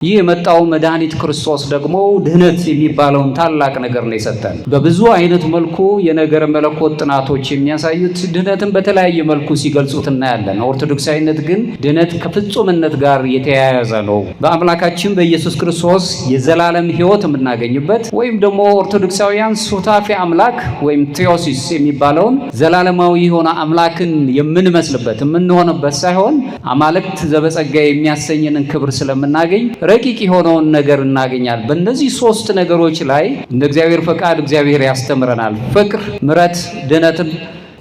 ይህ የመጣው መድኃኒት ክርስቶስ ደግሞ ድህነት የሚባለውን ታላቅ ነገር ነው የሰጠን። በብዙ አይነት መልኩ የነገረ መለኮት ጥናቶች የሚያሳዩት ድህነትን በተለያየ መልኩ ሲገልጹት እናያለን። ኦርቶዶክሳዊነት ግን ድህነት ከፍጹምነት ጋር የተያያዘ ነው። በአምላካችን በኢየሱስ ክርስቶስ የዘላለም ሕይወት የምናገኝበት ወይም ደግሞ ኦርቶዶክሳውያን ሱታፌ አምላክ ወይም ቴዎሲስ የሚባለውን ዘላለማዊ የሆነ አምላክን የምንመስልበት የምንሆንበት ሳይሆን አማልክት ዘበጸጋ የሚያሰኝንን ክብር ስለምናገኝ ረቂቅ የሆነውን ነገር እናገኛለን። በእነዚህ ሶስት ነገሮች ላይ እንደ እግዚአብሔር ፈቃድ እግዚአብሔር ያስተምረናል። ፍቅር፣ ምሕረት፣ ድህነትን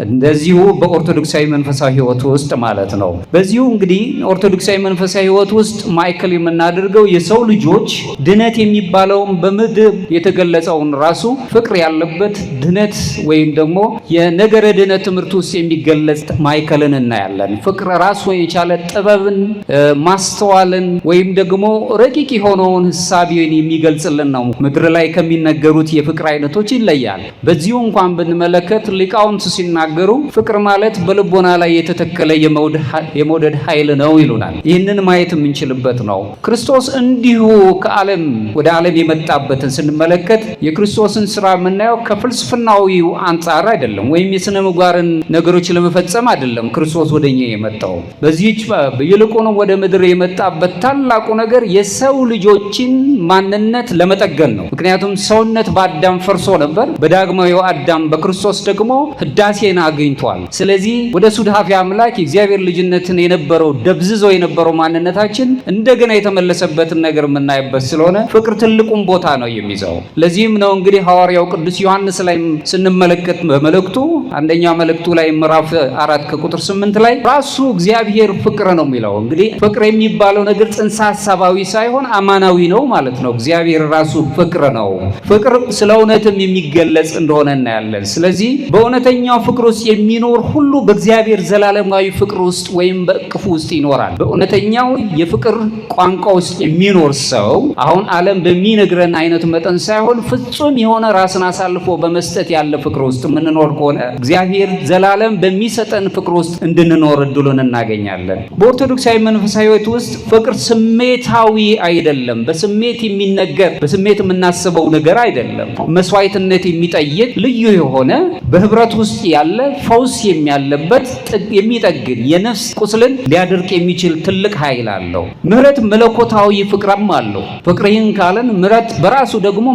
እንደዚሁ በኦርቶዶክሳዊ መንፈሳዊ ሕይወት ውስጥ ማለት ነው። በዚሁ እንግዲህ ኦርቶዶክሳዊ መንፈሳዊ ሕይወት ውስጥ ማዕከል የምናደርገው የሰው ልጆች ድህነት የሚባለውን በምድር የተገለጸውን ራሱ ፍቅር ያለበት ድህነት ወይም ደግሞ የነገረ ድህነት ትምህርት ውስጥ የሚገለጽ ማዕከልን እናያለን። ፍቅር ራሱ የቻለ ጥበብን፣ ማስተዋልን ወይም ደግሞ ረቂቅ የሆነውን ሕሳቤን የሚገልጽልን ነው። ምድር ላይ ከሚነገሩት የፍቅር አይነቶች ይለያል። በዚሁ እንኳን ብንመለከት ሊቃውንት ሲናገሩ ፍቅር ማለት በልቦና ላይ የተተከለ የመውደድ ኃይል ነው ይሉናል። ይህንን ማየት የምንችልበት ነው። ክርስቶስ እንዲሁ ከዓለም ወደ ዓለም የመጣበትን ስንመለከት የክርስቶስን ስራ የምናየው ከፍልስፍናዊው አንጻር አይደለም፣ ወይም የሥነ ምግባርን ነገሮች ለመፈጸም አይደለም። ክርስቶስ ወደኛ የመጣው በዚህች ይልቁንም ወደ ምድር የመጣበት ታላቁ ነገር የሰው ልጆችን ማንነት ለመጠገን ነው። ምክንያቱም ሰውነት በአዳም ፈርሶ ነበር። በዳግማዊው አዳም በክርስቶስ ደግሞ ህዳሴን አግኝቷል። ስለዚህ ወደ ሱዳፌ አምላክ የእግዚአብሔር ልጅነትን የነበረው ደብዝዞ የነበረው ማንነታችን እንደገና የተመለሰበትን ነገር የምናይበት ስለሆነ ፍቅር ትልቁን ቦታ ነው የሚይዘው። ለዚህም ነው እንግዲህ ሐዋርያው ቅዱስ ዮሐንስ ላይ ስንመለከት በመልእክቱ አንደኛ መልእክቱ ላይ ምዕራፍ 4 ከቁጥር 8 ላይ ራሱ እግዚአብሔር ፍቅር ነው የሚለው። እንግዲህ ፍቅር የሚባለው ነገር ጽንሰ ሐሳባዊ ሳይሆን አማናዊ ነው ማለት ነው። እግዚአብሔር ራሱ ፍቅር ነው። ፍቅር ስለ እውነትም የሚገለጽ እንደሆነ እናያለን። ስለዚህ በእውነተኛው ፍቅር ውስጥ የሚኖር ሁሉ በእግዚአብሔር ዘላለማዊ ፍቅር ውስጥ ወይም በእቅፉ ውስጥ ይኖራል። በእውነተኛው የፍቅር ቋንቋ ውስጥ የሚኖር ሰው አሁን ዓለም በሚነግረን አይነት መጠን ሳይሆን ፍጹም የሆነ ራስን አሳልፎ በመስጠት ያለ ፍቅር ውስጥ የምንኖር ከሆነ እግዚአብሔር ዘላለም በሚሰጠን ፍቅር ውስጥ እንድንኖር እድሉን እናገኛለን። በኦርቶዶክሳዊ መንፈሳዊ ሕይወት ውስጥ ፍቅር ስሜታዊ አይደለም። በስሜት የሚነገር በስሜት የምናስበው ነገር አይደለም። መስዋዕትነት የሚጠይቅ ልዩ የሆነ በህብረት ውስጥ ያለ ፈውስ የሚያለበት የሚጠግን የነፍስ ቁስልን ሊያደርቅ የሚችል ትልቅ ኃይል አለው። ምሕረት መለኮታዊ ፍቅርም አለው። ፍቅርህን ካለን ምሕረት በራሱ ደግሞ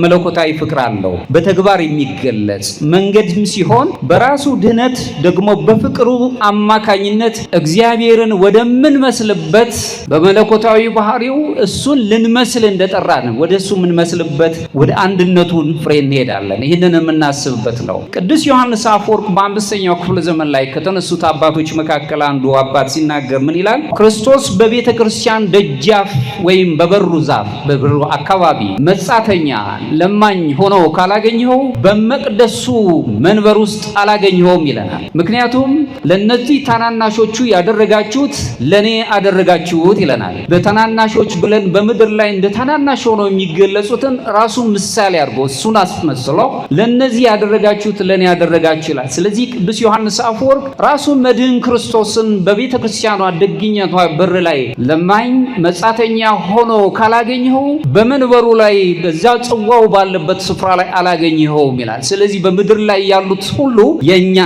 መለኮታዊ ፍቅር አለው። በተግባር የሚገለጽ መንገድም ሲሆን በራሱ ድህነት ደግሞ በፍቅሩ አማካኝነት እግዚአብሔርን ወደምንመስልበት በመለኮታዊ ባህሪው እሱን ልንመስል እንደጠራን ወደ እሱ የምንመስልበት ወደ አንድነቱን ፍሬ እንሄዳለን። ይህንን የምናስብበት ነው። ቅዱስ ዮሐንስ አፈወርቅ በአምስተኛው ክፍለ ዘመን ላይ ከተነሱት አባቶች መካከል አንዱ አባት ሲናገር ምን ይላል? ክርስቶስ በቤተ ክርስቲያን ደጃፍ ወይም በበሩ ዛፍ በበሩ አካባቢ መጻተኛ ለማኝ ሆኖ ካላገኘኸው በመቅደሱ መንበር ውስጥ አላገኘኸውም ይለናል። ምክንያቱም ለነዚህ ታናናሾቹ ያደረጋችሁት ለኔ አደረጋችሁት ይለናል። በታናናሾች ብለን በምድር ላይ እንደ ታናናሽ ሆነው የሚገለጹትን ራሱ ምሳሌ አድርጎ እሱን አስመስሎ ለነዚህ ያደረጋችሁት ለኔ ያደረጋችሁ ይላል። ስለዚህ ቅዱስ ዮሐንስ አፈወርቅ ራሱ መድህን ክርስቶስን በቤተ ክርስቲያኗ ደግኘቷ በር ላይ ለማኝ መጻተኛ ሆኖ ካላገኘኸው በመንበሩ ላይ በዛ ጽዋው ባለበት ስፍራ ላይ አላገኘኸውም ይላል። ስለዚህ በምድር ላይ ያሉት ሁሉ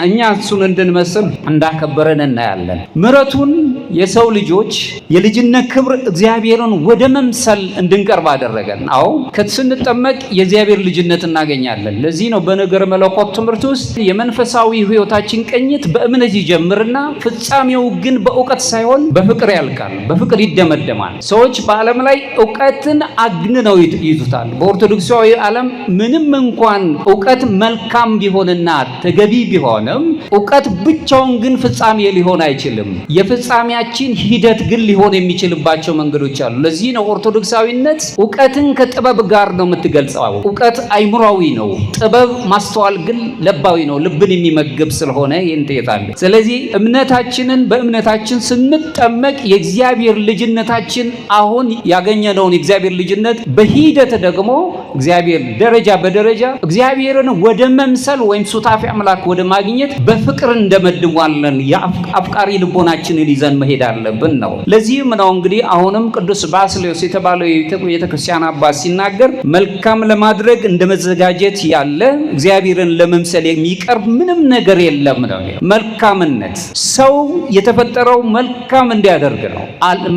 እኛ እሱን እንድንመስል እንዳከበረን እናያለን። ምሕረቱን የሰው ልጆች የልጅነት ክብር እግዚአብሔርን ወደ መምሰል እንድንቀርብ አደረገን። አዎ ስንጠመቅ የእግዚአብሔር ልጅነት እናገኛለን። ለዚህ ነው በነገረ መለኮት ትምህርት ውስጥ የመንፈሳዊ ሕይወታችን ቅኝት በእምነት ይጀምርና ፍጻሜው ግን በእውቀት ሳይሆን በፍቅር ያልቃል፣ በፍቅር ይደመደማል። ሰዎች በዓለም ላይ እውቀትን አግንነው ይዙታል። በኦርቶዶክሳዊ ዓለም ምንም እንኳን እውቀት መልካም ቢሆንና ተገቢ ቢሆንም እውቀት ብቻውን ግን ፍጻሜ ሊሆን አይችልም። የፍጻሜያችን ሂደት ግን ሊሆን የሚችልባቸው መንገዶች አሉ። ለዚህ ነው ኦርቶዶክሳዊነት እውቀትን ከጥበብ ጋር ነው የምትገልጸው። እውቀት አይምሯዊ ነው፣ ጥበብ ማስተዋል ግን ለባዊ ነው፣ ልብን የሚመግብ ስለሆነ ይንተያታል። ስለዚህ እምነታችንን በእምነታችን ስንጠመቅ የእግዚአብሔር ልጅነታችን አሁን ያገኘነውን የእግዚአብሔር ልጅነት በሂደት ደግሞ እግዚአብሔር ደረጃ በደረጃ እግዚአብሔርን ወደ መምሰል ወይም ሱታፌ አምላክ ወደ ማግኘት በፍቅር እንደመድዋለን። የአፍቃሪ ልቦናችንን ይዘን መሄድ አለብን ነው። ለዚህም ነው እንግዲህ አሁንም ቅዱስ ባስልዮስ የተባለው የቤተክርስቲያን አባት ሲናገር መልካም ለማድረግ እንደ መዘጋጀት ያለ እግዚአብሔርን ለመምሰል የሚቀርብ ምንም ነገር የለም ነው። መልካምነት ሰው የተፈጠረው መልካም እንዲያደርግ ነው።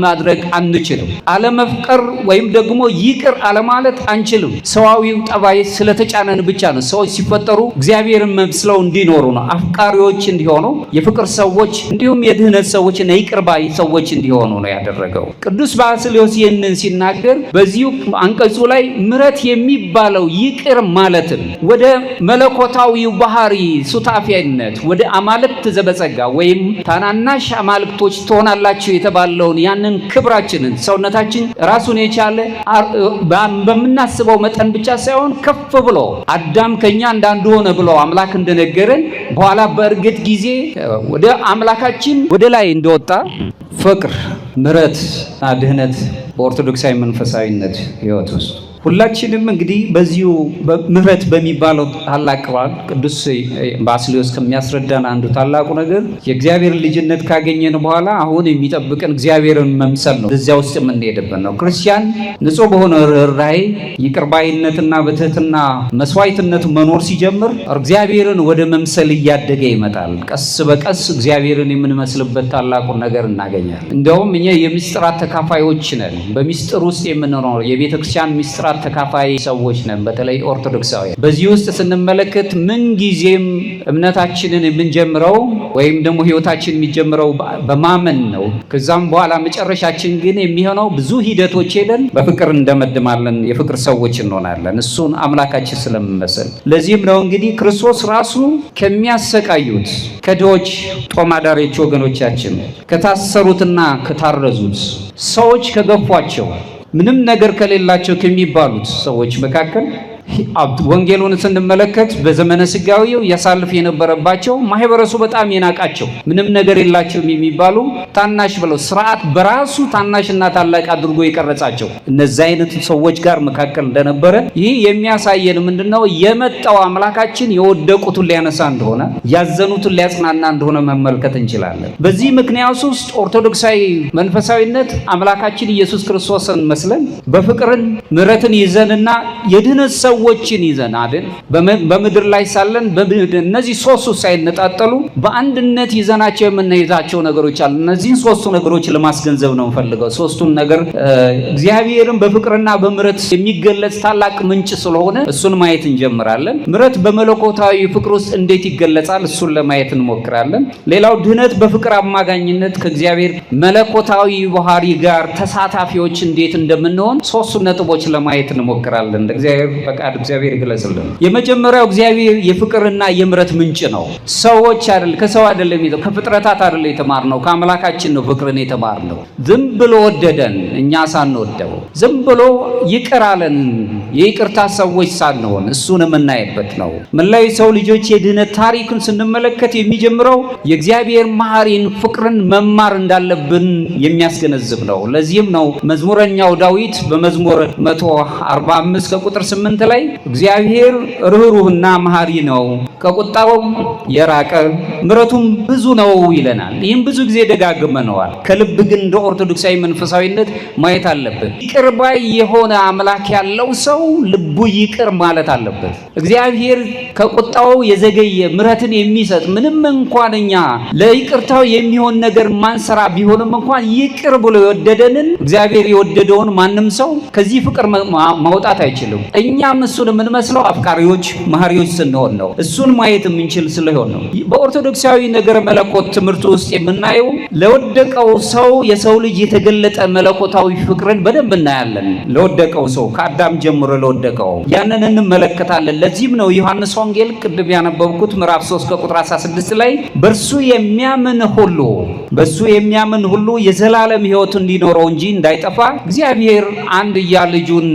ማድረግ አንችልም። አለመፍቀር ወይም ደግሞ ይቅር አለማለት አንችልም። ሰዋዊው ጠባይ ስለተጫነን ብቻ ነው። ሰዎች ሲፈጠሩ እግዚአብሔርን መስለው እንዲኖሩ ነው። አፍቃሪዎች እንዲሆኑ፣ የፍቅር ሰዎች እንዲሁም የድህነት ሰዎች እና ይቅር ባይ ሰዎች እንዲሆኑ ነው ያደረገው። ቅዱስ ባስልዮስ ይህንን ሲናገር በዚሁ አንቀጹ ላይ ምሕረት የሚባለው ይቅር ማለትን ወደ መለኮታዊው ባህሪ ሱታፊያነት ወደ አማልክት ዘበጸጋ ወይም ታናናሽ አማልክቶች ትሆናላችሁ የተባለውን ያንን ክብራችንን ሰውነታችን ራሱን የቻለ በምናስበው መጠን ብቻ ሳይሆን ከፍ ብሎ አዳም ከኛ እንዳንዱ ሆነ ብሎ አምላክ እንደነገረን በኋላ በእርግጥ ጊዜ ወደ አምላካችን ወደ ላይ እንደወጣ ፍቅር፣ ምሕረት፣ ድህነት በኦርቶዶክሳዊ መንፈሳዊነት ሕይወት ውስጥ ሁላችንም እንግዲህ በዚሁ ምሕረት በሚባለው ታላቅ ቃል ቅዱስ ባስልዮስ ከሚያስረዳን አንዱ ታላቁ ነገር የእግዚአብሔር ልጅነት ካገኘን በኋላ አሁን የሚጠብቀን እግዚአብሔርን መምሰል ነው። እዚያ ውስጥ የምንሄድበት ነው። ክርስቲያን ንጹሕ በሆነ ርኅራኄ ይቅር ባይነትና በትህትና መስዋዕትነት መኖር ሲጀምር እግዚአብሔርን ወደ መምሰል እያደገ ይመጣል። ቀስ በቀስ እግዚአብሔርን የምንመስልበት ታላቁን ነገር እናገኛለን። እንዲያውም እኛ የምስጢራት ተካፋዮች ነን። በምስጢር ውስጥ የምንኖር የቤተክርስቲያን ምስጢራት ተካፋይ ሰዎች ነን። በተለይ ኦርቶዶክሳውያን በዚህ ውስጥ ስንመለከት ምን ጊዜም እምነታችንን የምንጀምረው ወይም ደግሞ ህይወታችን የሚጀምረው በማመን ነው። ከዛም በኋላ መጨረሻችን ግን የሚሆነው ብዙ ሂደቶች ሄደን በፍቅር እንደመድማለን፣ የፍቅር ሰዎች እንሆናለን እሱን አምላካችን ስለምንመስል። ለዚህም ነው እንግዲህ ክርስቶስ ራሱ ከሚያሰቃዩት ከድሆች ጦም አዳሪዎች ወገኖቻችን፣ ከታሰሩትና ከታረዙት ሰዎች፣ ከገፏቸው ምንም ነገር ከሌላቸው ከሚባሉት ሰዎች መካከል ወንጌሉን ስንመለከት በዘመነ ስጋዊው ያሳልፍ የነበረባቸው ማህበረሰቡ በጣም የናቃቸው ምንም ነገር የላቸውም የሚባሉ ታናሽ ብለው ስርዓት በራሱ ታናሽና ታላቅ አድርጎ የቀረጻቸው እነዚህ አይነት ሰዎች ጋር መካከል እንደነበረ ይህ የሚያሳየን ምንድነው? የመጣው አምላካችን የወደቁትን ሊያነሳ እንደሆነ፣ ያዘኑትን ሊያጽናና እንደሆነ መመልከት እንችላለን። በዚህ ምክንያት ውስጥ ኦርቶዶክሳዊ መንፈሳዊነት አምላካችን ኢየሱስ ክርስቶስን መስለን በፍቅርን ምሕረትን ይዘንና የድህነት ሰዎችን ይዘን አይደል በምድር ላይ ሳለን እነዚህ ሶስቱ ሳይነጣጠሉ በአንድነት ይዘናቸው የምንይዛቸው ነገሮች አሉ። እነዚህን ሶስቱ ነገሮች ለማስገንዘብ ነው ፈልገው። ሶስቱን ነገር እግዚአብሔርን በፍቅርና በምሕረት የሚገለጽ ታላቅ ምንጭ ስለሆነ እሱን ማየት እንጀምራለን። ምሕረት በመለኮታዊ ፍቅር ውስጥ እንዴት ይገለጻል? እሱን ለማየት እንሞክራለን። ሌላው ድህነት በፍቅር አማጋኝነት ከእግዚአብሔር መለኮታዊ ባህሪ ጋር ተሳታፊዎች እንዴት እንደምንሆን ሶስቱ ነጥቦች ለማየት እንሞክራለን። እግዚአብሔር ፈቃድ እግዚአብሔር ይገለጽልን። የመጀመሪያው እግዚአብሔር የፍቅርና የምሕረት ምንጭ ነው። ሰዎች አይደል ከሰው አይደለም ይዘው ከፍጥረታት አይደል የተማርነው ከአምላካችን ነው ፍቅርን የተማርነው። ዝም ብሎ ወደደን እኛ ሳንወደው፣ ዝም ብሎ ይቅር አለን የይቅርታ ሰዎች ሳንሆን እሱን የምናይበት ነው። መላው ሰው ልጆች የድህነት ታሪክን ስንመለከት የሚጀምረው የእግዚአብሔር መሐሪን ፍቅርን መማር እንዳለብን የሚያስገነዝብ ነው። ለዚህም ነው መዝሙረኛው ዳዊት በመዝሙር 145 ከቁጥር 8 ላይ እግዚአብሔር ርኅሩህና መሐሪ ነው፣ ከቁጣውም የራቀ ምሕረቱም ብዙ ነው ይለናል። ይህም ብዙ ጊዜ ደጋግመነዋል። ከልብ ግን እንደ ኦርቶዶክሳዊ መንፈሳዊነት ማየት አለብን። ይቅር ባይ የሆነ አምላክ ያለው ሰው ልቡ ይቅር ማለት አለበት። እግዚአብሔር ከቁጣው የዘገየ ምሕረትን የሚሰጥ ምንም እንኳን እኛ ለይቅርታው የሚሆን ነገር ማንሰራ ቢሆንም እንኳን ይቅር ብሎ የወደደንን እግዚአብሔር የወደደውን ማንም ሰው ከዚህ ፍቅር ማውጣት አይችልም። እኛም እሱን የምንመስለው አፍቃሪዎች መሐሪዎች ስንሆን ነው። እሱን ማየት የምንችል ስለሆነ ነው። በኦርቶዶክሳዊ ነገር መለኮት ትምህርት ውስጥ የምናየው ለወደቀው ሰው የሰው ልጅ የተገለጠ መለኮታዊ ፍቅርን በደንብ እናያለን። ለወደቀው ሰው ከአዳም ጀምሮ ለወደቀው ያንን እንመለከታለን። ለዚህም ነው ዮሐንስ ወንጌል ቅድም ያነበብኩት ምዕራፍ 3 ከቁጥር 16 ላይ በእርሱ የሚያምን ሁሉ የዘላለም ሕይወት እንዲኖረው እንጂ እንዳይጠፋ እግዚአብሔር አንድያ ልጁን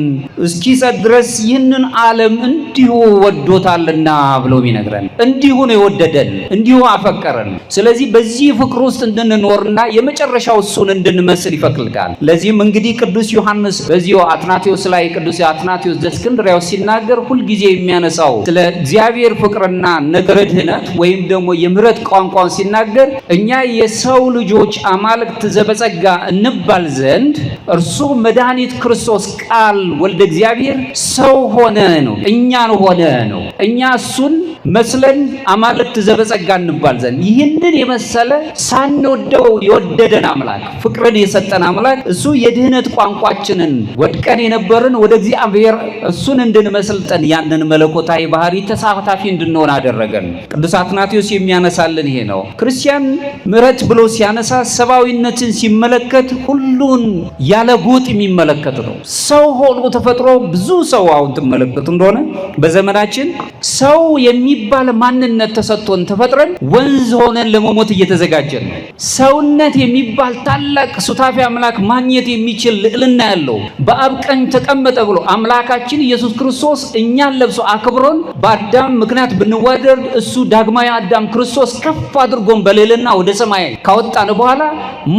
እስኪሰጥ ድረስ ይህንን ዓለም እንዲሁ ወዶታልና ብሎ ይነግረን። እንዲሁ ነው የወደደን፣ እንዲሁ አፈቀረን። ስለዚህ በዚህ ፍቅር ውስጥ እንድንኖርና የመጨረሻው እሱን እንድንመስል ይፈቅዳል። ለዚህም እንግዲህ ቅዱስ ዮሐንስ በዚሁ አትናቴዎስ ላይ ቅዱስ አትናቴዎስ ዘእስክንድርያው ሲናገር ሁልጊዜ የሚያነሳው ስለ እግዚአብሔር ፍቅርና ነገረ ድህነት ወይም ደግሞ የምህረት ቋንቋን ሲናገር እኛ የሰው ልጆች አማልክት ዘበጸጋ እንባል ዘንድ እርሱ መድኃኒት ክርስቶስ ቃል ወልደ እግዚአብሔር ሰው ሆነ ነው፣ እኛን ሆነ ነው። እኛ እሱን መስለን አማልክት ዘበጸጋ እንባል ዘንድ ይህንን የመሰለ ሳንወደው የወደደን አምላክ ፍቅርን የሰጠን አምላክ እሱ የድህነት ቋንቋችንን ወድቀን የነበርን ወደ እግዚአብሔር እሱን እንድንመስልጠን ያንን መለኮታዊ ባህሪ ተሳታፊ እንድንሆን አደረገን። ቅዱስ አትናቴዎስ የሚያነሳልን ይሄ ነው። ክርስቲያን ምሕረት ብሎ ሲያነሳ ሰብአዊነትን ሲመለከት ሁሉን ያለ ጎጥ የሚመለከት ነው። ሰው ሆኖ ተፈጥሮ ብዙ ሰው አሁን ትመለከቱ እንደሆነ በዘመናችን ሰው የሚባል ማንነት ተሰጥቶን ተፈጥረን ወንዝ ሆነን ለመሞት እየተዘጋጀን ነው። ሰውነት የሚባል ታላቅ ሱታፊ አምላክ ማግኘት የሚችል ልዕልና ያለው በአብ ቀኝ ተቀመጠ ብሎ አምላካችን ኢየሱስ ክርስቶስ እኛን ለብሶ አክብሮን በአዳም ምክንያት ብንዋደድ እሱ ዳግማዊ አዳም ክርስቶስ ከፍ አድርጎን በልዕልና ወደ ሰማይ ካወጣን በኋላ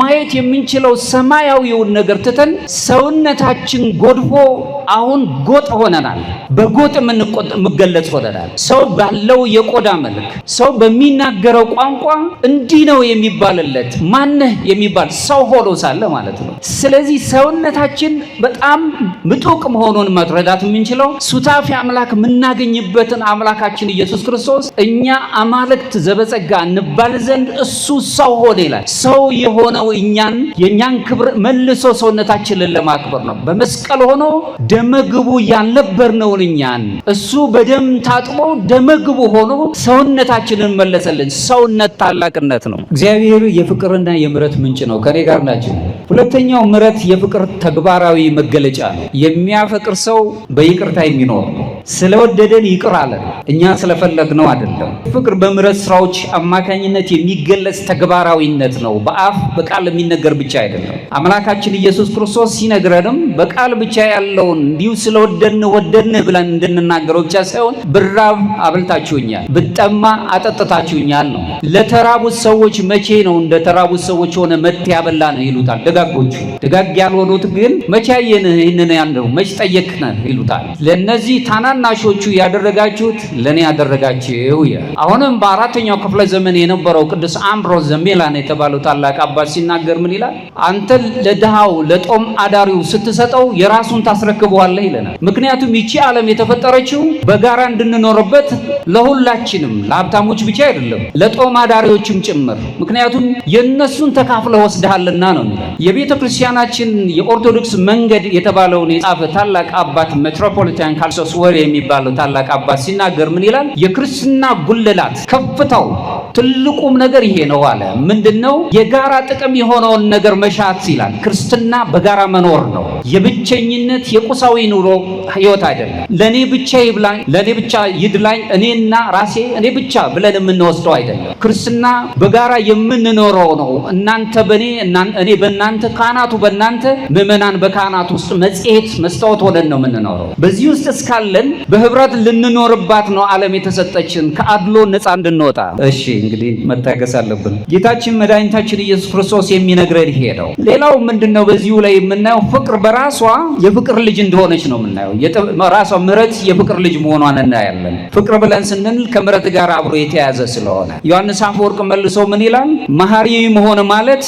ማየት የምንችለው ሰማያዊውን ነገር ትተን ሰውነታችን ጎድፎ አሁን ጎጥ ሆነናል። በጎጥ የምንገለጽ ሆነናል። ሰው ባለው የቆዳ መልክ ሰው በሚናገረው ቋንቋ እንዲህ ነው የሚባልለት ማነህ የሚባል ሰው ሆኖ ሳለ ማለት ነው። ስለዚህ ሰውነታችን በጣም ምጡቅ መሆኑን መረዳት የምንችለው ሱታፊ አምላክ የምናገኝበትን አምላካችን ኢየሱስ ክርስቶስ እኛ አማልክት ዘበጸጋ እንባል ዘንድ እሱ ሰው ሆነ ይላል። ሰው የሆነው የእኛን ክብር መልሶ ሰውነታችንን ለማክበር ነው። በመስቀል ሆኖ ደመግቡ ያልነበርነውን እኛን እሱ በደም ታጥቦ ደመግቡ ሆኖ ሰውነታችንን መለሰልን። ሰውነት ታላቅነት ነው። እግዚአብሔር የፍቅርና የምሕረት ምንጭ ነው። ከኔ ጋር ናቸው። ሁለተኛው ምሕረት የፍቅር ተግባራዊ መገለጫ ነው። የሚያፈቅር ሰው በይቅርታ የሚኖር ነው። ስለወደደን ይቅር አለን፣ እኛ ስለፈለግነው አይደለም። ፍቅር በምሕረት ስራዎች አማካኝነት የሚገለጽ ተግባራዊነት ነው። በአፍ በቃል የሚነገር ብቻ አይደለም። አምላካችን ኢየሱስ ክርስቶስ ሲነግረንም በቃል ብቻ ያለውን እንዲሁ ስለወደድን ወደድን ብለን እንድንናገረው ብቻ ሳይሆን ብራብ አብልታችሁኛል፣ ብጠማ አጠጥታችሁኛል ነው። ለተራቡት ሰዎች መቼ ነው እንደ ተራቡት ሰዎች ሆነ መት ያበላ ነው ይሉታል ደጋጎቹ። ደጋግ ያልሆኑት ግን መቼ አየንህ ይህንን ያንደው መች ጠየቅነህ ይሉታል። ለነዚህ ታናናሾቹ ያደረጋችሁት ለኔ ያደረጋችሁ። አሁንም በአራተኛው ክፍለ ዘመን የነበረው ቅዱስ አምብሮስ ዘሜላን የተባለው ታላቅ አባት ሲናገር ምን ይላል? አንተ ለድሃው ለጦም አዳሪው ስትሰጠው የራሱን ታስረክበዋለህ ይለናል። ምክንያቱም ይቺ ዓለም የተፈጠረችው በጋራ እንድንኖርበት ለሁላችንም፣ ለሀብታሞች ብቻ አይደለም፣ ለጦም አዳሪዎችም ጭምር። ምክንያቱም የነሱን ተካፍለህ ወስደሃልና ነው የሚለው። የቤተ ክርስቲያናችን የኦርቶዶክስ መንገድ የተባለውን የጻፈ ታላቅ አባት ሜትሮፖሊታን ካልሶስ ወሬ የሚባለው ታላቅ አባት ሲናገር ምን ይላል? የክርስትና ጉልላት ከፍታው ትልቁም ነገር ይሄ ነው አለ። ምንድነው? የጋራ ጥቅም የሆነውን ነገር መሻት ይላል። ክርስትና በጋራ መኖር ነው። የብቸኝነት የቁሳዊ ኑሮ ህይወት አይደለም። ለኔ ብቻ ይብላኝ፣ ለኔ ብቻ ይድላኝ፣ እኔና ራሴ እኔ ብቻ ብለን የምንወስደው አይደለም። ክርስትና በጋራ የምንኖረው ነው። እናንተ በኔ እኔ በእናንተ፣ ካህናቱ በእናንተ፣ ምዕመናን በካህናቱ ውስጥ መጽሔት መስታወት ሆነን ነው የምንኖረው። በዚህ ውስጥ እስካለን በህብረት ልንኖርባት ነው ዓለም የተሰጠችን ከአድሎ ነፃ እንድንወጣ። እሺ እንግዲህ መታገስ አለብን። ጌታችን መድኃኒታችን ኢየሱስ ክርስቶስ የሚነግረን ይሄ ነው። ሌላው ምንድነው? በዚሁ ላይ የምናየው ፍቅር በራሷ የፍቅር ልጅ እንደሆነች ነው የምናየው። ራሷ ምሕረት የፍቅር ልጅ መሆኗን እናያለን። ፍቅር ብለን ስንል ከምሕረት ጋር አብሮ የተያዘ ስለሆነ ዮሐንስ አፈወርቅ መልሶ ምን ይላል? መሐሪ መሆን ማለት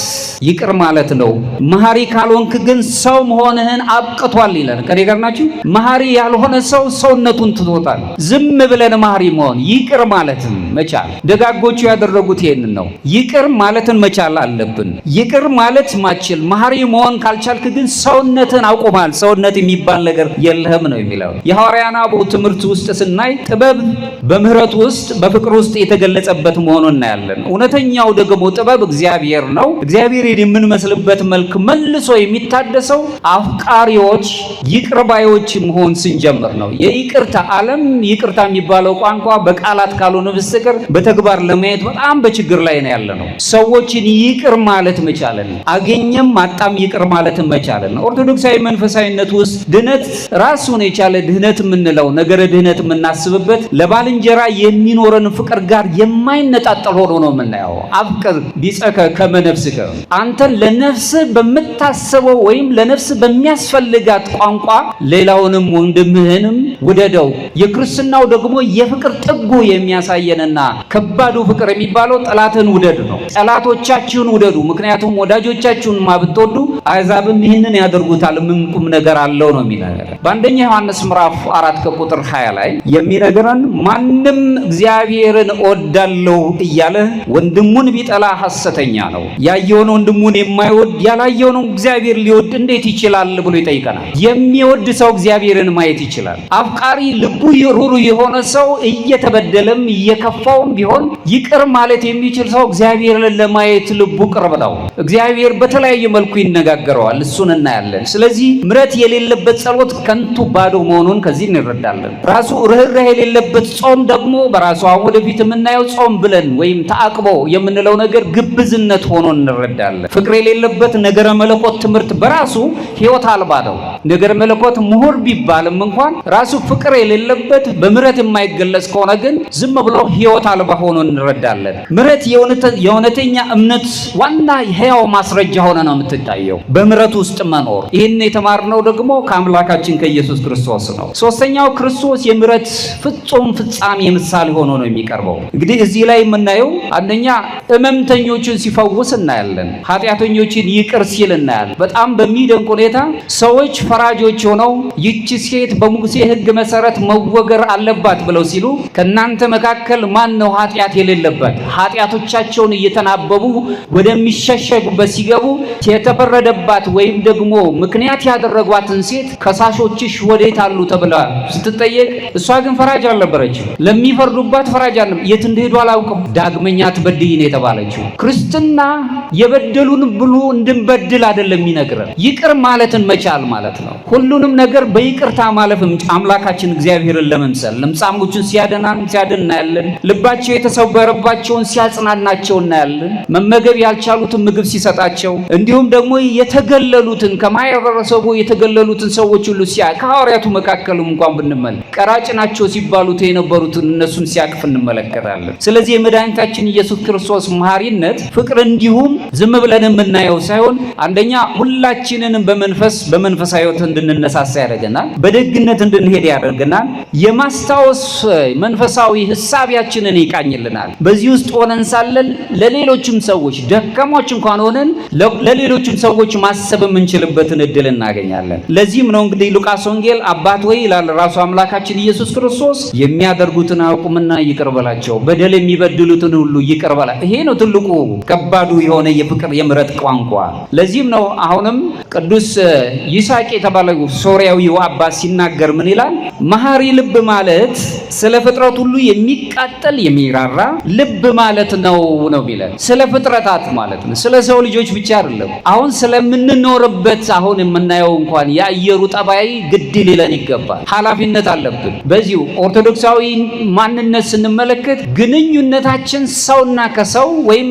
ይቅር ማለት ነው። መሐሪ ካልሆንክ ግን ሰው መሆንህን አብቅቷል ይላል። ከኔ ጋር ናችሁ? መሐሪ ያልሆነ ሰው ሰውነቱን ትቶታል። ዝም ብለን መሐሪ መሆን ይቅር ማለትን መቻል። ደጋጎቹ ያደረጉት ይሄንን ነው። ይቅር ማለትን መቻል አለብን። ይቅር ማለት ማችል መሐሪ መሆን ካልቻልክ ግን ሰውነትን አውቆማል። ሰውነት የሚባል ነገር የለህም ነው የሚለው። የሐዋርያን አበው ትምህርት ውስጥ ስናይ ጥበብ በምህረት ውስጥ በፍቅር ውስጥ የተገለጸበት መሆኑን እናያለን። እውነተኛው ደግሞ ጥበብ እግዚአብሔር ነው። እግዚአብሔር የምንመስልበት መልክ መልሶ የሚታደሰው አፍቃሪዎች ይቅር ባዮች መሆን ስንጀምር ነው። የይቅርታ ዓለም ይቅርታ የሚባለው ቋንቋ በቃላት ካልሆነ በስተቀር በተግባር ለማየት ለማግኘት በጣም በችግር ላይ ነው ያለነው። ሰዎችን ይቅር ማለት መቻለን፣ አገኘም ማጣም ይቅር ማለትን መቻለን። ኦርቶዶክሳዊ መንፈሳዊነት ውስጥ ድህነት ራሱን የቻለ ድህነት የምንለው ነገረ ድህነት የምናስብበት ለባልንጀራ የሚኖረን ፍቅር ጋር የማይነጣጠል ሆኖ ነው የምናየው። አፍቅር ቢጸከ ከመ ነፍስከ፣ አንተን ለነፍስ በምታስበው ወይም ለነፍስ በሚያስፈልጋት ቋንቋ ሌላውንም ወንድምህንም ውደደው። የክርስትናው ደግሞ የፍቅር ጥጉ የሚያሳየንና ከባዱ ፍቅር የሚባለው ጠላትን ውደድ ነው። ጠላቶቻችሁን ውደዱ፣ ምክንያቱም ወዳጆቻችሁን ብትወዱ አሕዛብም ይህንን ያደርጉታል፣ ምን ቁም ነገር አለው ነው የሚነገር። በአንደኛ ዮሐንስ ምዕራፍ 4 ከቁጥር 20 ላይ የሚነገረን ማንም እግዚአብሔርን እወዳለሁ እያለ ወንድሙን ቢጠላ ሐሰተኛ ነው፣ ያየውን ወንድሙን የማይወድ ያላየውን እግዚአብሔር ሊወድ እንዴት ይችላል ብሎ ይጠይቀናል። የሚወድ ሰው እግዚአብሔርን ማየት ይችላል። አፍቃሪ ልቡ ሩሩ የሆነ ሰው እየተበደለም እየከፋውም ቢሆን ይቅር ማለት የሚችል ሰው እግዚአብሔርን ለማየት ልቡ ቅርብ ነው። እግዚአብሔር በተለያየ መልኩ ይነጋገረዋል፣ እሱን እናያለን። ስለዚህ ምሕረት የሌለበት ጸሎት ከንቱ ባዶ መሆኑን ከዚህ እንረዳለን። ራሱ ርኅራኄ የሌለበት ጾም ደግሞ በራሱ ወደፊት የምናየው ጾም ብለን ወይም ተአቅቦ የምንለው ነገር ግብዝነት ሆኖ እንረዳለን። ፍቅር የሌለበት ነገረ መለኮት ትምህርት በራሱ ሕይወት አልባ ነው። ነገረ መለኮት ምሁር ቢባልም እንኳን ራሱ ፍቅር የሌለበት በምሕረት የማይገለጽ ከሆነ ግን ዝም ብሎ ሕይወት አልባ ሆኖ እንረዳለን። ምሕረት የእውነተኛ እምነት ዋና ሕያው ማስረጃ ሆነ ነው የምትታየው፣ በምሕረት ውስጥ መኖር። ይህን የተማርነው ደግሞ ከአምላካችን ከኢየሱስ ክርስቶስ ነው። ሶስተኛው ክርስቶስ የምሕረት ፍጹም ፍጻሜ ምሳሌ ሆኖ ነው የሚቀርበው። እንግዲህ እዚህ ላይ የምናየው አንደኛ ሕመምተኞችን ሲፈውስ እናያለን፣ ኃጢአተኞችን ይቅር ሲል እናያለን። በጣም በሚደንቅ ሁኔታ ሰዎች ፈራጆች ሆነው ይቺ ሴት በሙሴ ሕግ መሰረት መወገር አለባት ብለው ሲሉ ከእናንተ መካከል ማን ነው ኃጢአት የሌለበት? ኃጢአቶቻቸውን እየተናበቡ ወደሚሸሸጉበት ሲገቡ የተፈረደባት ወይም ደግሞ ምክንያት ያደረጓትን ሴት ከሳሾችሽ ወዴት አሉ ተብላ ስትጠየቅ እሷ ግን ፈራጅ አልነበረችም። ለሚፈርዱባት ፈራጅ አለ፣ የት እንደሄዱ አላውቅም፣ ዳግመኛ አትበድይ ነው የተባለችው። ክርስትና የበደሉን ብሎ እንድንበድል አይደለም የሚነግረን፣ ይቅር ማለትን መቻል ማለት ነው። ሁሉንም ነገር በይቅርታ ማለፍም አምላካችን እግዚአብሔርን ለመምሰል ለምጻሞችን ሲያድን እናያለን። ልባቸው የተሰበረባቸውን ሲያጽናናቸው እናያለን። መመገብ ያልቻሉትን ምግብ ሲሰጣቸው፣ እንዲሁም ደግሞ የተገለሉትን ከማህበረሰቡ የተገለሉትን ሰዎች ሁሉ ከሐዋርያቱ መካከልም እንኳን ብንመል ቀራጭ ናቸው ሲባሉት የነበሩትን እነሱን ሲያቅፍ እንመለከታለን። ስለዚህ የመድኃኒታችን ኢየሱስ ክርስቶስ መሐሪነት ፍቅር እንዲሁም ዝም ብለን የምናየው ሳይሆን አንደኛ ሁላችንንም በመንፈሳዊ ሕይወት እንድንነሳሳ ያደርገናል፣ በደግነት እንድንሄድ ያደርገናል፣ የማስታወስ መንፈሳዊ ሕሳቢያችንን ይቃኝልናል። በዚህ ውስጥ ሆነን ሳለን ለሌሎችም ሰዎች ደካሞች እንኳን ሆነን ለሌሎችም ሰዎች ማሰብ የምንችልበትን እድል እናገኛለን። ለዚህም ነው እንግዲህ ሉቃስ ወንጌል አባት ወይ ይላል ራሱ አምላካችን ኢየሱስ ክርስቶስ የሚያደርጉትን አያውቁምና ይቅር በላቸው፣ በደል የሚበድሉትን ሁሉ ይቅር በላ። ይሄ ነው ትልቁ ከባዱ የሆነ የፍቅር የምሕረት ቋንቋ። ለዚህም ነው አሁንም ቅዱስ ይስሐቅ የተባለው ሶርያዊው አባት ሲናገር ምን ይላል? መሐሪ ልብ ማለት ስለ ፍጥረት ሁሉ የሚቃጠል የሚራራ ልብ ማለት ነው ቢለን፣ ስለ ፍጥረታት ማለት ነው፣ ስለ ሰው ልጆች ብቻ አይደለም። አሁን ስለምንኖርበት አሁን የምናየው እንኳን የአየሩ ጠባይ ግድ ሊለን ይገባል። ኃላፊነት አለብን። በዚሁ ኦርቶዶክሳዊ ማንነት ስንመለከት ግንኙነታችን ሰውና ከሰው ወይም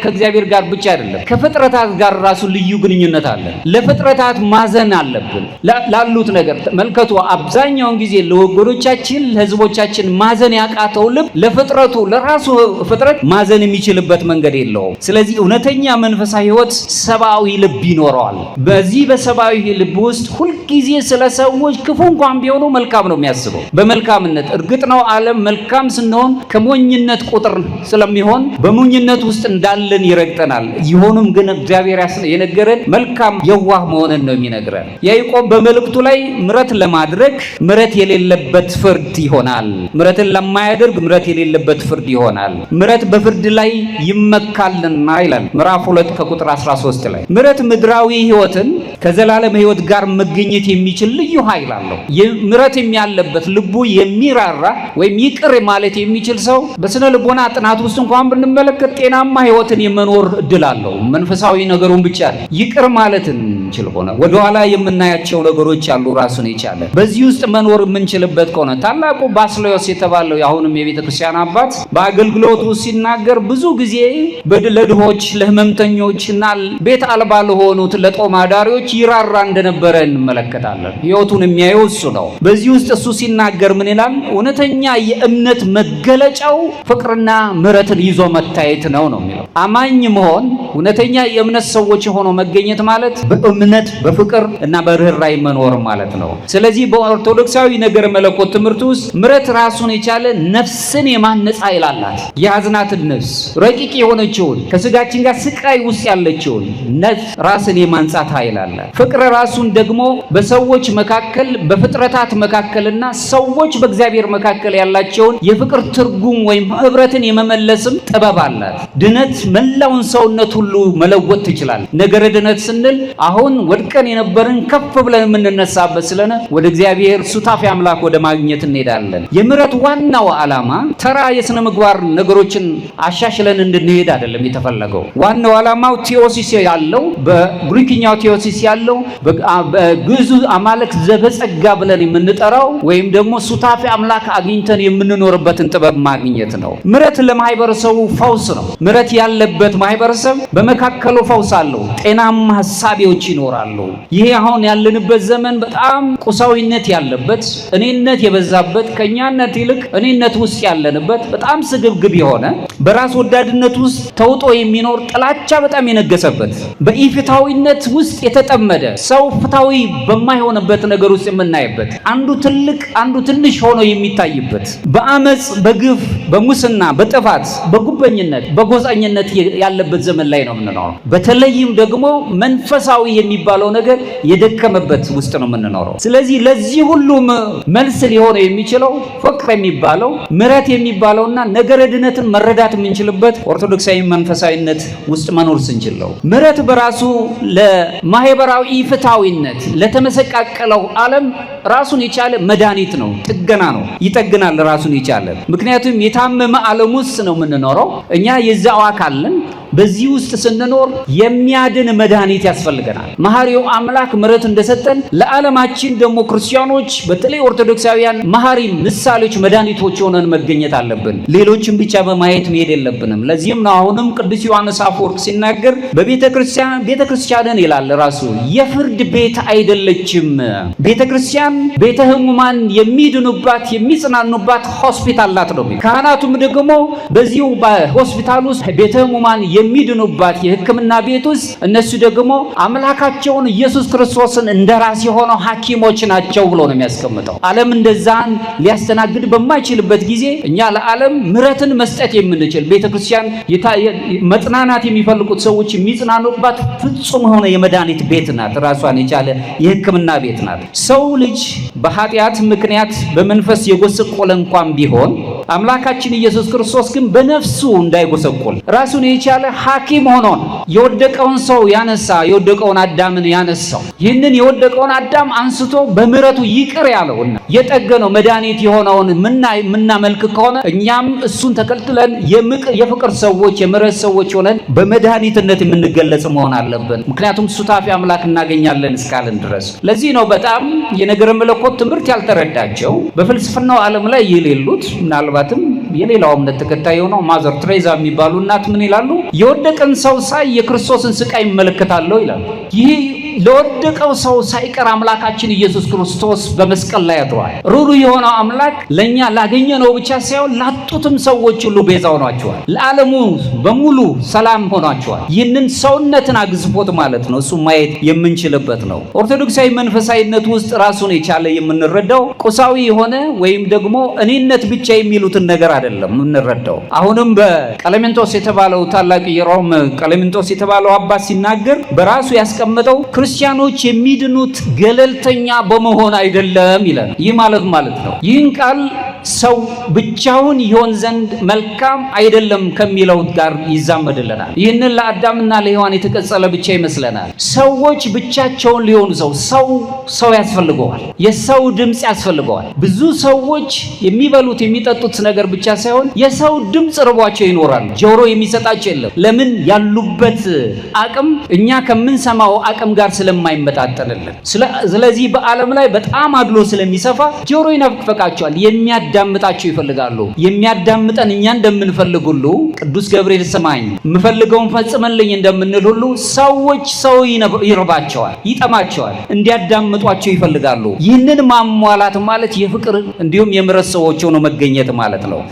ከእግዚአብሔር ጋር ብቻ አይደለም፣ ከፍጥረታት ጋር ራሱ ልዩ ግንኙነት አለን። ለፍጥረታት ማዘን አለብን። ላሉት ነገር መልከቱ አብዛኛውን ጊዜ ለወገኖቻችን ለሕዝቦቻችን ማዘን ያቃተው ልብ ለፍጥረቱ ለራሱ ፍጥረት ማዘን የሚችልበት መንገድ የለውም። ስለዚህ እውነተኛ መንፈሳዊ ሕይወት ሰብአዊ ልብ ይኖረዋል። በዚህ በሰብአዊ ልብ ውስጥ ሁልጊዜ ስለ ሰዎች ክፉ እንኳን ቢሆኑ መልካም ነው የሚያስበው፣ በመልካምነት። እርግጥ ነው ዓለም መልካም ስንሆን ከሞኝነት ቁጥር ስለሚሆን በሞኝነት ውስጥ እንዳለን ይረግጠናል። ይሆኑም ግን እግዚአብሔር የነገረን መልካም የዋህ መሆንን ነው የሚነግረን። ያዕቆብ በመልእክቱ ላይ ምሕረት ለማድረግ ምሕረት የሌለበት ፍርድ ይሆናል፣ ምሕረትን ለማያደርግ ምሕረት የሌለበት ፍርድ ይሆናል፣ ምሕረት በፍርድ ላይ ይመካልና ይላል ምዕራፍ 2 ከቁጥር 13 ላይ። ምሕረት ምድራዊ ሕይወትን ከዘላለም ሕይወት ጋር መገኘት የሚችል ልዩ ኃይል አለው። ምሕረት ያለበት ልቡ የሚራራ ወይም ይቅር ማለት የሚችል ሰው በስነ ልቦና ጥናት ውስጥ እንኳን ብንመለከት ጤናማ ሕይወትን የመኖር እድል አለው። መንፈሳዊ ነገሩን ብቻ ይቅር ማለትን የምንችል ሆነ ወደኋላ የምናያቸው ነገሮች አሉ ራሱን የቻለ በዚህ ውስጥ መኖር የምንችልበት ከሆነ ታላቁ ባስልዮስ የተባለው አሁንም የቤተ ክርስቲያን አባት በአገልግሎቱ ሲናገር ብዙ ጊዜ ለድሆች ለህመምተኞችና ቤት አልባ ለሆኑት ለጦም አዳሪዎች ይራራ እንደነበረ እንመለከታለን። ህይወቱን የሚያየው እሱ ነው። በዚህ ውስጥ እሱ ሲናገር ምን ይላል? እውነተኛ የእምነት መገለጫው ፍቅርና ምሕረትን ይዞ መታየት ነው የሚለው። አማኝ መሆን እውነተኛ የእምነት ሰዎች ሆኖ መገኘት ማለት በእምነት በፍቅር እና በርህራሄ መኖር ማለት ነው። ስለዚህ በኦርቶዶክሳዊ ነገር መለኮት ትምህርት ውስጥ ምሕረት ራሱን የቻለ ነፍስን የማነጻ ይላላት የያዝናትን ነፍስ ረቂቅ የሆነችውን ከስጋችን ጋር ስቃይ ውስጥ ያለችውን ነፍስ ራስን የማንጻት ኃይል አለ። ፍቅር ራሱን ደግሞ በሰዎች መካከል በፍጥረታት መካከልና ሰዎች በእግዚአብሔር መካከል ያላቸውን የፍቅር ትርጉም ወይም ህብረትን የመመለስም ጥበብ አላት። ድነት መላውን ሰውነት ሁሉ መለወጥ ትችላል። ነገረ ድነት ስንል አሁን ወድቀን የነበርን ከፍ ብለን የምንነሳበት ስለነ ወደ እግዚአብሔር ሱታፊ አምላክ ወደ ማግኘት እንሄዳለን። የምሕረት ዋናው ዓላማ ተራ የሥነ ምግባር ነገሮችን አሻሽለን እንድንሄድ አይደለም የተፈለገው። ዋናው ዓላማው ቴዎሲስ ያለው በግሪክኛው ቴዎሲስ ያለው በግዕዙ አማልክት ዘበጸጋ ብለን የምንጠራው ወይም ደግሞ ሱታፊ አምላክ አግኝተን የምንኖርበትን ጥበብ ማግኘት ነው። ምሕረት ለማህበረሰቡ ፈውስ ነው። ምሕረት ያለበት ማህበረሰብ በመካከሉ ፈውስ አለው። ጤናማ ሐሳቢዎች ይኖራሉ። ይሄ አሁን ያለንበት ዘመን በጣም ቁሳዊነት ያለበት እኔነት የበዛበት ከኛነት ይልቅ እኔነት ውስጥ ያለንበት በጣም ስግብግብ የሆነ በራስ ወዳድነት ውስጥ ተውጦ የሚኖር ጥላቻ በጣም የነገሰበት በኢፍታዊነት ውስጥ የተጠመደ ሰው ፍታዊ በማይሆንበት ነገር ውስጥ የምናይበት አንዱ ትልቅ አንዱ ትንሽ ሆኖ የሚታይበት በአመጽ በግፍ በሙስና በጥፋት በጉበኝነት በጎዛኝነት ያለበት ዘመን ላይ ነው የምንኖረው። በተለይም ደግሞ መንፈሳዊ የሚባለው ነገር የደከመበት ውስጥ ነው የምንኖረው። ስለዚህ ለዚህ ሁሉ መልስ ሊሆን የሚችለው ፍቅር የሚባለው ምሕረት የሚባለውና ነገረ ድነትን መረዳት የምንችልበት ኦርቶዶክሳዊ መንፈሳዊነት ውስጥ መኖር ስንችል ነው። ምሕረት በራሱ ለማህበራዊ ፍትሃዊነት ለተመሰቃቀለው ዓለም ራሱን የቻለ መድኃኒት ነው፣ ጥገና ነው፣ ይጠግናል ራሱን የቻለ። ምክንያቱም የታመመ ዓለም ውስጥ ነው የምንኖረው። እኛ የዛው አካል ነን። በዚህ ውስጥ ስንኖር የሚያድን መድኃኒት ያስፈልገናል። መሐሪው አምላክ ምሕረት እንደሰጠን ለዓለማችን ደግሞ ክርስቲያኖች በተለይ ኦርቶዶክሳውያን መሐሪ ምሳሌዎች መድኃኒቶች ሆነን መገኘት አለብን። ሌሎችን ብቻ በማየት መሄድ የለብንም። ለዚህም ነው አሁንም ቅዱስ ዮሐንስ አፈወርቅ ሲናገር ቤተክርስቲያንን ይላል ራሱ የፍርድ ቤት አይደለችም። ቤተክርስቲያን ቤተ ሕሙማን የሚድኑባት የሚጽናኑባት ሆስፒታል ናት ነው። ካህናቱም ደግሞ በዚሁ በሆስፒታል ውስጥ ቤተ ሕሙማን የሚድኑባት የሕክምና ቤት ውስጥ እነሱ ደግሞ አምላካቸውን ኢየሱስ ክርስቶስን እንደራስ የሆነው ሐኪሞች ናቸው ብሎ ነው የሚያስቀምጠው። ዓለም እንደዛን ሊያስተናግድ በማይችልበት ጊዜ እኛ ለዓለም ምሕረትን መስጠት የምንችል ቤተክርስቲያን መጽናናት የሚፈልጉት ሰዎች የሚጽናኑባት ፍጹም የሆነ የመድኃኒት ቤት ናት። ራሷን የቻለ የሕክምና ቤት ናት። ሰው ልጅ በኃጢአት ምክንያት በመንፈስ የጎሰቆለ እንኳን ቢሆን አምላካችን ኢየሱስ ክርስቶስ ግን በነፍሱ እንዳይጎሰቆል ራሱን የቻለ ሐኪም ሆኖ የወደቀውን ሰው ያነሳ፣ የወደቀውን አዳምን ያነሳው። ይህንን የወደቀውን አዳም አንስቶ በምሕረቱ ይቅር ያለውና የጠገነው መድኃኒት የሆነውን ምናመልክ ከሆነ እኛም እሱን ተከትለን የፍቅር ሰዎች የምሕረት ሰዎች ሆነን በመድኃኒትነት የምንገለጽ መሆን አለብን። ምክንያቱም ሱታፊ አምላክ እናገኛለን እስካልን ድረስ። ለዚህ ነው በጣም የነገረ መለኮት ትምህርት ያልተረዳቸው በፍልስፍናው ዓለም ላይ የሌሉት ምናልባትም የሌላው እምነት ተከታይ ሆነው ማዘር ትሬዛ የሚባሉ እናት ምን ይላሉ? የወደቀን ሰው ሳይ የክርስቶስን ስቃይ ይመለከታለሁ ይላሉ። ይህ ለወደቀው ሰው ሳይቀር አምላካችን ኢየሱስ ክርስቶስ በመስቀል ላይ አድሯል። ሩሩ የሆነው አምላክ ለኛ ላገኘነው ብቻ ሳይሆን ላጡትም ሰዎች ሁሉ ቤዛ ሆኗቸዋል። ለዓለሙ በሙሉ ሰላም ሆኗቸዋል። ይህንን ሰውነትን አግዝፎት ማለት ነው እሱ ማየት የምንችልበት ነው። ኦርቶዶክሳዊ መንፈሳዊነት ውስጥ ራሱን የቻለ የምንረዳው ቁሳዊ የሆነ ወይም ደግሞ እኔነት ብቻ የሚሉትን ነገር አይደለም የምንረዳው። አሁንም በቀሌምንጦስ የተባለው ታላቅ የሮም ቀሌምንጦስ የተባለው አባት ሲናገር በራሱ ያስቀመጠው ክርስቲያኖች የሚድኑት ገለልተኛ በመሆን አይደለም ይላል። ይህ ማለት ነው። ይህን ቃል ሰው ብቻውን ይሆን ዘንድ መልካም አይደለም ከሚለው ጋር ይዛመድልናል። ይህንን ለአዳምና ለሔዋን የተቀጸለ ብቻ ይመስለናል። ሰዎች ብቻቸውን ሊሆኑ ሰው ያስፈልገዋል። የሰው ድምፅ ያስፈልገዋል። ብዙ ሰዎች የሚበሉት የሚጠጡት ነገር ብቻ ሳይሆን የሰው ድምፅ ርቧቸው ይኖራሉ። ጆሮ የሚሰጣቸው የለም። ለምን? ያሉበት አቅም እኛ ከምንሰማው አቅም ጋር ስለማይመጣጠንልን። ስለዚህ በዓለም ላይ በጣም አድሎ ስለሚሰፋ ጆሮ ይናፍቃቸዋል። የሚያዳምጣቸው ይፈልጋሉ። የሚያዳምጠን እኛ እንደምንፈልግ ሁሉ ቅዱስ ገብርኤል ስማኝ የምፈልገውን ፈጽመልኝ እንደምንል ሁሉ ሰዎች ሰው ይርባቸዋል፣ ይጠማቸዋል፣ እንዲያዳምጧቸው ይፈልጋሉ። ይህንን ማሟላት ማለት የፍቅር እንዲሁም የምሕረት ሰዎች ሆኖ መገኘት ማለት ነው።